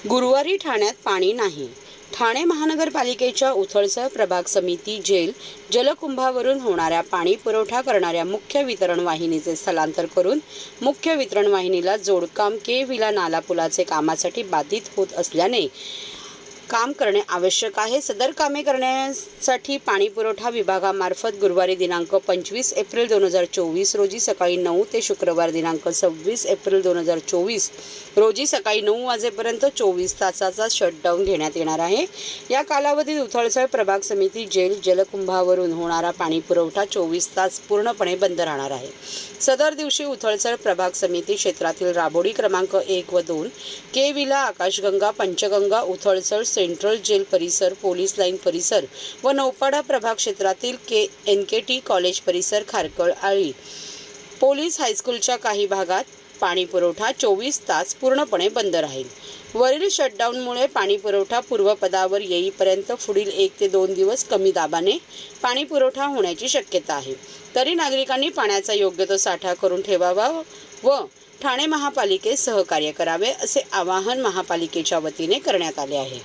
गुरुवारी ठाण्यात पाणी नाही। ठाणे महानगरपालिकेच्या उथळसर प्रभाग समिती जेल जलकुंभावरून होणाऱ्या पाणी पुरवठा करणाऱ्या मुख्य वितरण वाहिनीचे स्थलांतर करून मुख्य वितरण वाहिनीला जोडकाम के विला नाला पुलाचे कामासाठी बाधित होत असल्याने काम करणे आवश्यक आहे। सदर कामे करण्यासाठी पाणी पुरवठा विभागामार्फत गुरुवारी दिनांक 25 एप्रिल 2024 रोजी सकाळी 9 ते शुक्रवार दिनांक 26 एप्रिल 2024 रोजी सकाळी 9 वाजेपर्यंत 24 तासाचा शटडाऊन घेण्यात येणार आहे। या कालावधीत उथळसर प्रभाग समिती जेल जलकुंभावरून होणारा पाणी पुरवठा 24 तास पूर्णपणे बंद राहणार आहे। सदर दिवशी उथळसर प्रभाग समिती क्षेत्रातील राबोडी क्रमांक 1 व 2 के विला, आकाशगंगा, पंचगंगा, उथळसर सेंट्रल जेल परिसर, पोलीस लाईन परिसर व नौपाडा प्रभाग क्षेत्रातील NKT कॉलेज परिसर, खारकळ, आळी, पोलीस हायस्कूलच्या काही भागात पाणी पुरवठा 24 तास पूर्णपणे बंद राहील। वरील शटडाऊनमुळे पाणी पुरवठा पूर्वपदावर येईपर्यंत पुढील 1 ते 2 दिवस कमी दाबाने पाणी पुरवठा होण्याची शक्यता आहे। तरी नागरिकांनी पाण्याचा योग्य तो साठा करून ठेवावा व ठाणे महापालिकेस सहकार्य करावे असे आवाहन महापालिकेच्या वतीने करण्यात आले आहे।